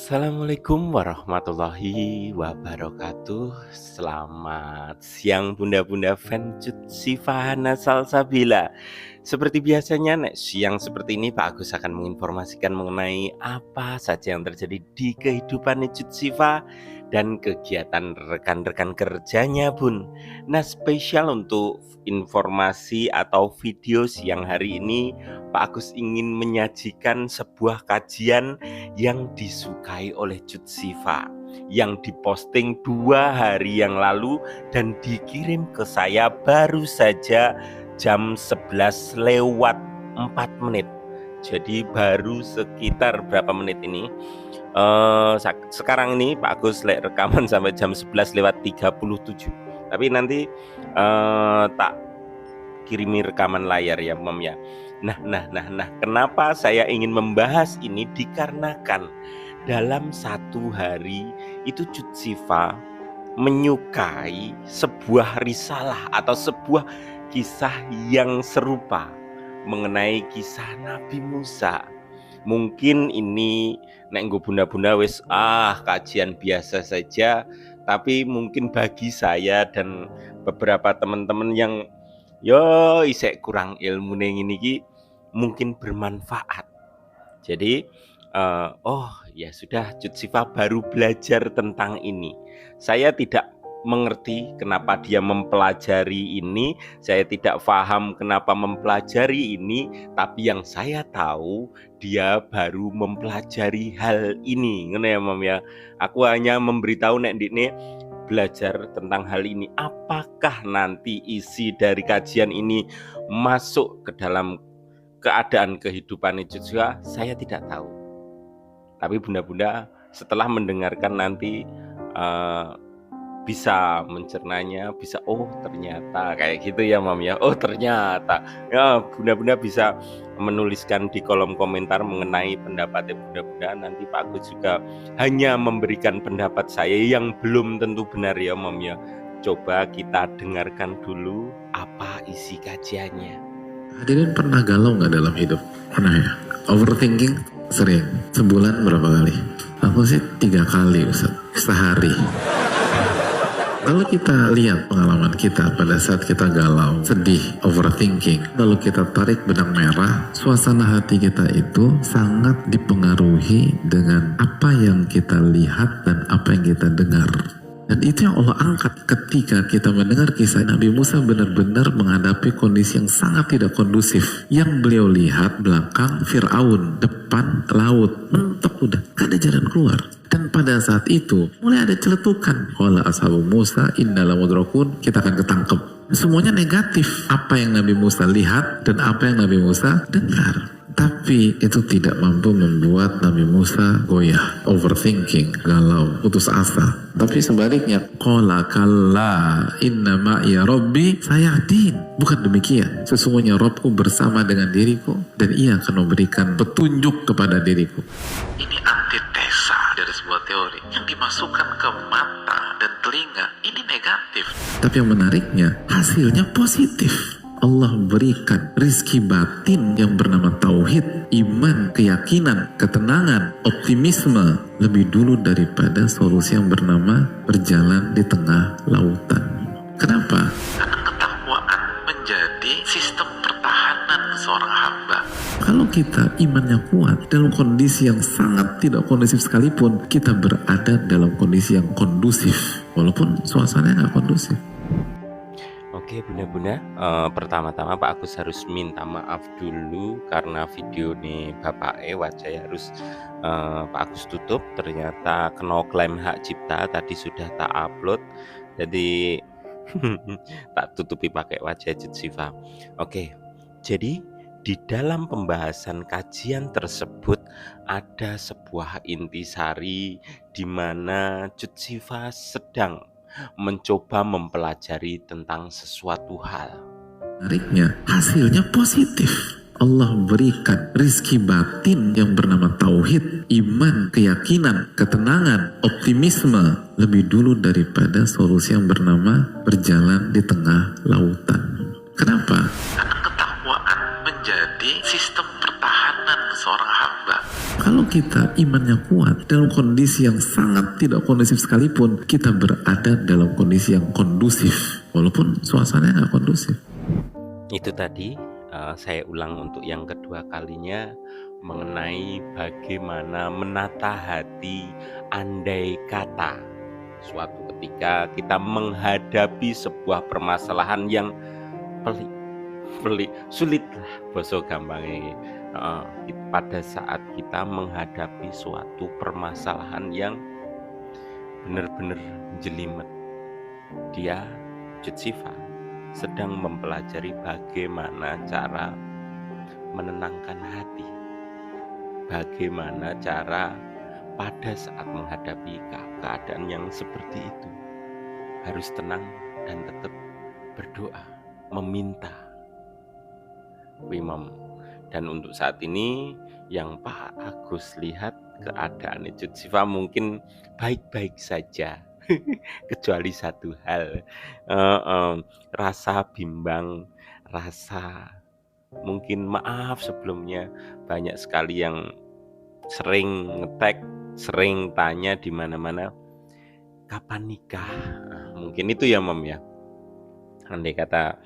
Assalamualaikum warahmatullahi wabarakatuh. Selamat siang bunda-bunda fan Sifa Hana Salsabila. Seperti biasanya siang seperti ini Pak Agus akan menginformasikan mengenai apa saja yang terjadi di kehidupan Sifa dan kegiatan rekan-rekan kerjanya Bun. Nah, spesial untuk informasi atau video siang hari ini Pak Agus ingin menyajikan sebuah kajian yang disukai oleh Sifa yang diposting 2 hari yang lalu dan dikirim ke saya baru saja jam 11 lewat 4 menit. Jadi baru sekitar berapa menit ini? Sekarang ini Pak Agus rekaman sampai jam 11 lewat 37. Tapi nanti tak kirimi rekaman layar ya Mam ya. Nah, kenapa saya ingin membahas ini? Dikarenakan dalam satu hari itu Sifa menyukai sebuah risalah atau sebuah kisah yang serupa mengenai kisah Nabi Musa. Mungkin ini nek nggo bunda-bunda wis kajian biasa saja, tapi mungkin bagi saya dan beberapa teman-teman yang isek kurang ilmu ning ini mungkin bermanfaat. Jadi ya sudah, Sifa baru belajar tentang ini. Saya tidak mengerti kenapa dia mempelajari ini, saya tidak paham kenapa mempelajari ini, tapi yang saya tahu dia baru mempelajari hal ini. Ngono ya Mam ya. Aku hanya memberitahu nek ndikne belajar tentang hal ini. Apakah nanti isi dari kajian ini masuk ke dalam keadaan kehidupan Sifa? Saya tidak tahu. Tapi bunda-bunda setelah mendengarkan nanti bisa mencernanya, bisa ternyata kayak gitu ya Mam ya. Ternyata ya, bunda-bunda bisa menuliskan di kolom komentar mengenai pendapatnya bunda-bunda. Nanti Pak Agus juga hanya memberikan pendapat saya yang belum tentu benar ya Mam ya. Coba kita dengarkan dulu apa isi kajiannya. Hadirin pernah galau nggak dalam hidup? Pernah ya? Overthinking? Sering. Sebulan berapa kali? Aku sih 3 kali Ustaz. Sehari. Kalau kita lihat pengalaman kita pada saat kita galau, sedih, overthinking, lalu kita tarik benang merah, suasana hati kita itu sangat dipengaruhi dengan apa yang kita lihat dan apa yang kita dengar. Dan itu yang Allah angkat ketika kita mendengar kisah Nabi Musa benar-benar menghadapi kondisi yang sangat tidak kondusif. Yang beliau lihat belakang Fir'aun, depan laut, mentok udah, gak ada jalan keluar. Dan pada saat itu mulai ada celetukan. Qala ashabu Musa inna lamudrakun, kita akan ketangkep. Semuanya negatif. Apa yang Nabi Musa lihat dan apa yang Nabi Musa dengar. Tapi itu tidak mampu membuat Nabi Musa goyah, overthinking, galau, putus asa. Tapi sebaliknya, qala kalla inna ma'iya rabbi sayahdin. Bukan demikian. Sesungguhnya Robku bersama dengan diriku dan ia akan memberikan petunjuk kepada diriku. Ini antitesa dari sebuah teori yang dimasukkan ke mata dan telinga. Ini negatif. Tapi yang menariknya, hasilnya positif. Allah berikan rizki batin yang bernama tauhid, iman, keyakinan, ketenangan, optimisme lebih dulu daripada solusi yang bernama berjalan di tengah lautan. Kenapa? Karena ketakwaan menjadi sistem pertahanan seorang hamba. Kalau kita imannya kuat dalam kondisi yang sangat tidak kondusif sekalipun, kita berada dalam kondisi yang kondusif walaupun suasananya nggak kondusif. Oke bunda-bunda, pertama-tama Pak Agus harus minta maaf dulu karena video nih Bapak wajah harus Pak Agus tutup. Ternyata kena klaim hak cipta, tadi sudah tak upload, jadi tak tutupi pakai wajah Sifa. Oke, jadi di dalam pembahasan kajian tersebut ada sebuah intisari di mana Sifa sedang mencoba mempelajari tentang sesuatu hal. Menariknya, hasilnya positif. Allah berikan rizki batin yang bernama tauhid, iman, keyakinan, ketenangan, optimisme lebih dulu daripada solusi yang bernama berjalan di tengah lautan. Kenapa? Karena ketakwaan menjadi sistem pertahanan seorang hamba. hamba. Kalau kita imannya kuat dalam kondisi yang sangat tidak kondusif sekalipun, kita berada dalam kondisi yang kondusif walaupun suasananya nggak kondusif. Itu tadi saya ulang untuk yang kedua kalinya mengenai bagaimana menata hati andai kata suatu ketika kita menghadapi sebuah permasalahan yang pelik, sulit lah basa gampangnya. Pada saat kita menghadapi suatu permasalahan yang benar-benar jelimet, dia Jutsifa sedang mempelajari bagaimana cara menenangkan hati, bagaimana cara pada saat menghadapi keadaan yang seperti itu harus tenang dan tetap berdoa, meminta Imam. Dan untuk saat ini yang Pak Agus lihat keadaan Jutsifa mungkin baik-baik saja kecuali satu hal, rasa bimbang, rasa mungkin maaf sebelumnya. Banyak sekali yang sering ngetek, sering tanya di mana-mana kapan nikah. Mungkin itu ya Mam ya. Andai kata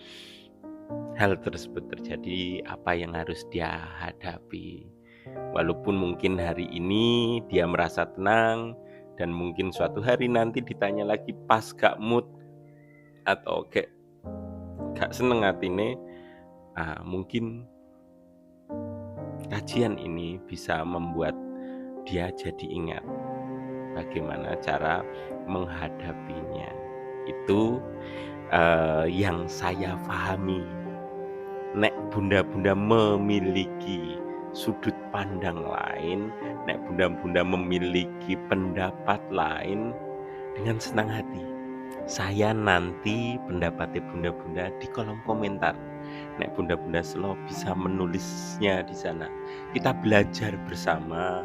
hal tersebut terjadi, apa yang harus dia hadapi? Walaupun mungkin hari ini dia merasa tenang, dan mungkin suatu hari nanti ditanya lagi pas gak mood atau gak seneng hatine, mungkin kajian ini bisa membuat dia jadi ingat bagaimana cara menghadapinya. Itu yang saya pahami. Nek bunda-bunda memiliki sudut pandang lain, nek bunda-bunda memiliki pendapat lain, dengan senang hati saya nanti pendapatnya bunda-bunda di kolom komentar. Nek bunda-bunda selo bisa menulisnya di sana. Kita belajar bersama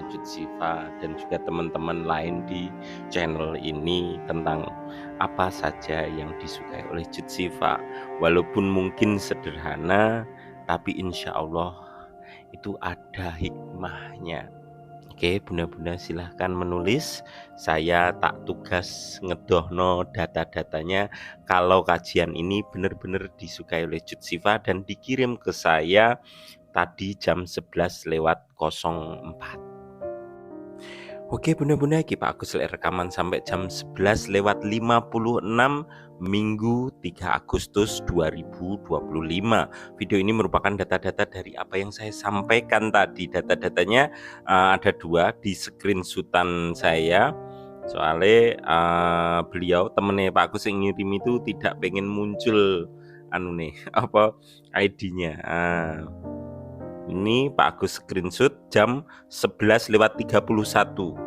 Jutsifa dan juga teman-teman lain di channel ini tentang apa saja yang disukai oleh Jutsifa. Walaupun mungkin sederhana, tapi insya Allah itu ada hikmahnya. Oke, bunda-bunda silahkan menulis. Saya tak tugas ngedohno data-datanya. Kalau kajian ini benar-benar disukai oleh Jutsifa dan dikirim ke saya tadi jam 11:04. Oke bunda-bunda, Pak Agus rekaman sampai jam 11:56 Minggu 3 Agustus 2025. Video ini merupakan data-data dari apa yang saya sampaikan tadi. Data-datanya ada 2 di screenshotan saya. Soalnya beliau temennya Pak Agus yang ngirim itu tidak pengen muncul ID-nya. Ini Pak Agus screenshot jam 11:31.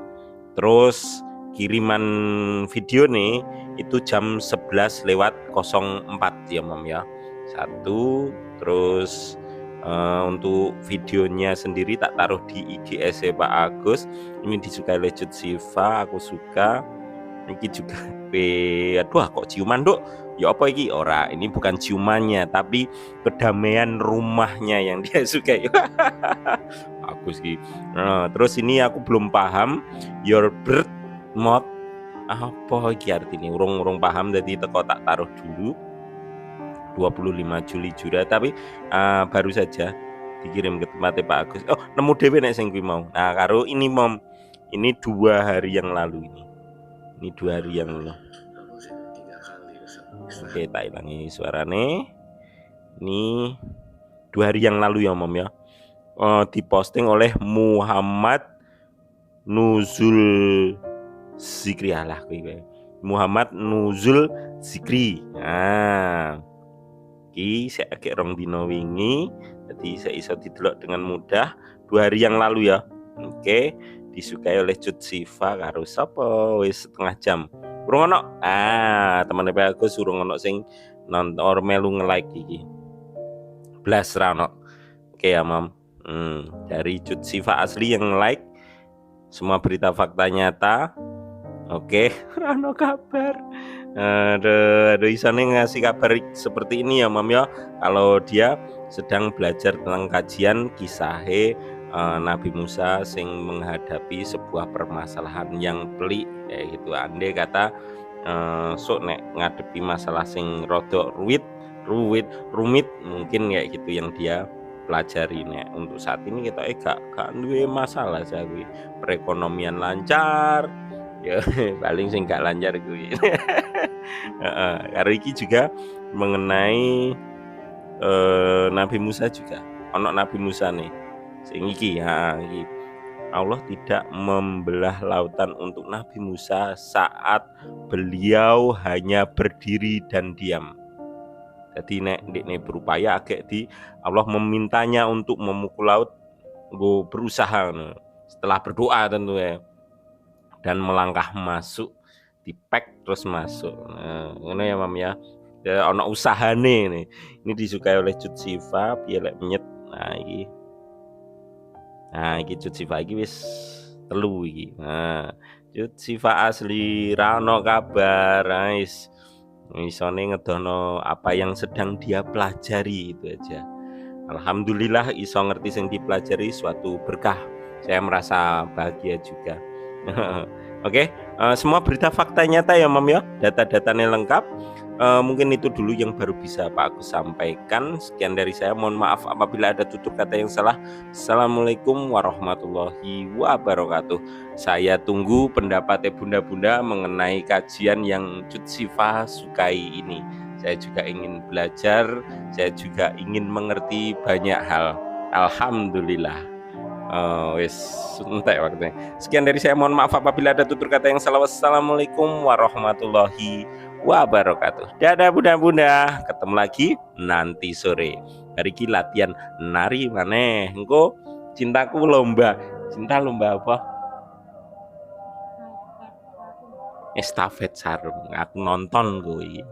Terus kiriman video nih itu jam 11:04 ya Mam ya. 1. Terus untuk videonya sendiri tak taruh di IGS Pak Agus. Ini disukai oleh Jutsifa, aku suka. Ini juga aduh kok ciuman dok. Ya apa iki? Ora, ini bukan ciumannya tapi kedamaian rumahnya yang dia sukai. Bagus ki. Terus ini aku belum paham your birth mode apa iki artinya. Urung paham, jadi teko tak taruh dulu. 25 Juli Jura, tapi baru saja dikirim ke tempatnya Pak Agus. Oh, nemu dhewe nek sing kuwi mau. Nah, karo ini Mom. Ini 2 hari yang lalu ini. Ini 2 hari yang lalu. Oke, tak ilangi suarane. Ini 2 hari yang lalu ya Mom ya. Diposting oleh Muhammad Nuzul Zikri Muhammad Nuzul Zikri. Nah, iki saya agak rong dino wingi, jadi saya iso didelok dengan mudah 2 hari yang lalu ya. Oke, disukai oleh Jutsifa karo sapa wis setengah jam. Urung ono. Teman Pak Agus urung ono sing nonton or melu nge-like iki. Blas ra ono. Oke ya, Mam. Dari Jutsifa asli yang like semua berita fakta nyata. Oke, ra ono kabar. Aduh, isane ngasih kabar seperti ini ya Mam ya. Kalau dia sedang belajar tentang kajian kisahe Nabi Musa sing menghadapi sebuah permasalahan yang pelik kayak gitu. Andai kata sok nek ngadepi masalah sing rodok rumit mungkin kayak gitu yang dia pelajari. Nek untuk saat ini kita gak duwe masalah sawi, perekonomian lancar ya. Paling sing gak lancar kuwi. Karo iki juga mengenai Nabi Musa juga. Ono Nabi Musa nih sing iki iki Allah tidak membelah lautan untuk Nabi Musa saat beliau hanya berdiri dan diam. Jadi nek berupaya agak di Allah memintanya untuk memukul laut, gue berusaha setelah berdoa tentu ya, dan melangkah masuk, dipek terus masuk. Ngono ya Mam ya. Ono usahane nih. Ini disukai oleh Cut Siva biar menyet. Nah iki Cut Siva iki wis telu iki. Nah, Cut Siva asli ra ono kabar, guys. Isone ngedono apa yang sedang dia pelajari itu aja. Alhamdulillah iso ngerti sing dipelajari suatu berkah. Saya merasa bahagia juga. Oke, semua berita fakta nyata ya Mam ya, data-datanya lengkap. Mungkin itu dulu yang baru bisa Pak Agus sampaikan. Sekian dari saya, mohon maaf apabila ada tutur kata yang salah. Assalamualaikum warahmatullahi wabarakatuh. Saya tunggu pendapatnya bunda-bunda mengenai kajian yang Cut Siva sukai ini. Saya juga ingin belajar, saya juga ingin mengerti banyak hal. Alhamdulillah. Wis entek waktunya. Sekian dari saya, mohon maaf apabila ada tutur kata yang salah. Wassalamualaikum warahmatullahi wabarakatuh. Dadah bunda-bunda, ketemu lagi nanti sore. Hari ini latihan nari maneh. Engko cintaku lomba. Cinta lomba apa? Estafet sarung. Aku nonton kuwi.